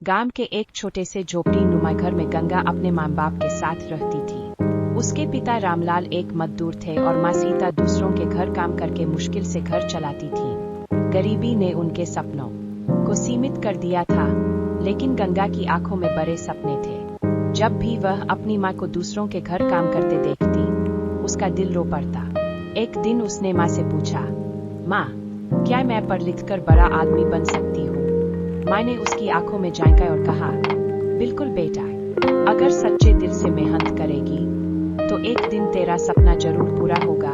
गांव के एक छोटे से झोपड़ी नुमा घर में गंगा अपने माँ बाप के साथ रहती थी। उसके पिता रामलाल एक मजदूर थे और माँ सीता दूसरों के घर काम करके मुश्किल से घर चलाती थी। गरीबी ने उनके सपनों को सीमित कर दिया था, लेकिन गंगा की आंखों में बड़े सपने थे। जब भी वह अपनी माँ को दूसरों के घर काम करते देखती, उसका दिल रो पड़ता। एक दिन उसने माँ से पूछा, माँ, क्या मैं पढ़ लिख कर बड़ा आदमी बन सकती हूँ? माँ ने उसकी आंखों में झांका और कहा, बिल्कुल बेटा, अगर सच्चे दिल से मेहनत करेगी तो एक दिन तेरा सपना जरूर पूरा होगा।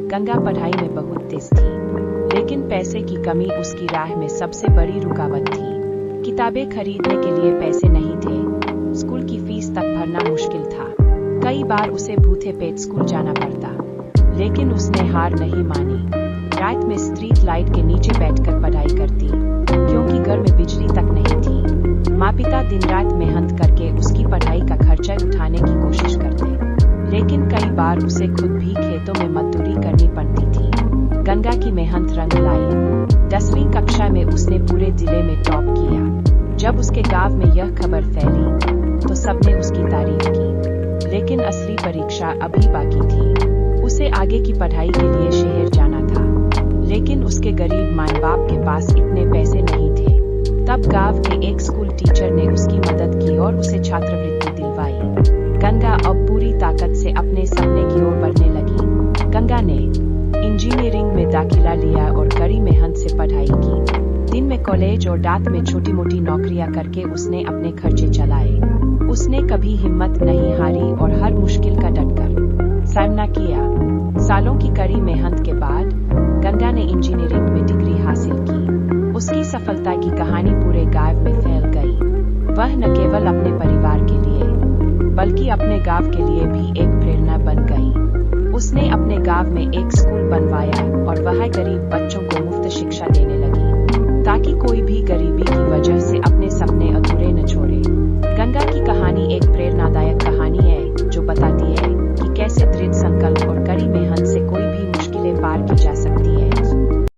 गंगा पढ़ाई में बहुत तेज थी, लेकिन पैसे की कमी उसकी राह में सबसे बड़ी रुकावट थी। किताबें खरीदने के लिए पैसे नहीं थे, स्कूल की फीस तक भरना मुश्किल था। कई बार उसे भूखे पेट स्कूल जाना पड़ता, लेकिन उसने हार नहीं मानी। रात में स्ट्रीट लाइट के नीचे बैठकर पढ़ाई करती, क्योंकि घर में बिजली तक नहीं थी। माँ पिता दिन रात मेहनत करके उसकी पढ़ाई का खर्चा उठाने की कोशिश करते, लेकिन कई बार उसे खुद भी खेतों में मजदूरी करनी पड़ती थी। गंगा की मेहनत रंग लाई। 10वीं कक्षा में उसने पूरे जिले में टॉप किया। जब उसके गांव में यह खबर फैली तो सबने उसकी तारीफ की, लेकिन असली परीक्षा अभी बाकी थी। उसे आगे की पढ़ाई के लिए शहर जाना था, लेकिन उसके गरीब माँ बाप के पास इतने पैसे नहीं थे। तब गांव के एक स्कूल टीचर ने उसकी मदद की और उसे छात्रवृत्ति दिलवाई। गंगा अब पूरी ताकत से अपने सपने की ओर बढ़ने लगी। गंगा ने इंजीनियरिंग में दाखिला लिया और कड़ी मेहनत से पढ़ाई की। दिन में कॉलेज और रात में छोटी मोटी नौकरियां करके उसने अपने खर्चे चलाए। उसने कभी हिम्मत नहीं हारी और हर मुश्किल का डटकर सामना किया। सालों की कड़ी मेहनत के बाद गंगा ने इंजीनियरिंग में डिग्री हासिल की। उसकी सफलता की कहानी पूरे गांव में फैल गई। वह न केवल अपने परिवार के लिए, बल्कि अपने गांव के लिए भी एक प्रेरणा बन गई। उसने अपने गांव में एक स्कूल बनवाया और वहां गरीब बच्चों को मुफ्त शिक्षा देने लगी।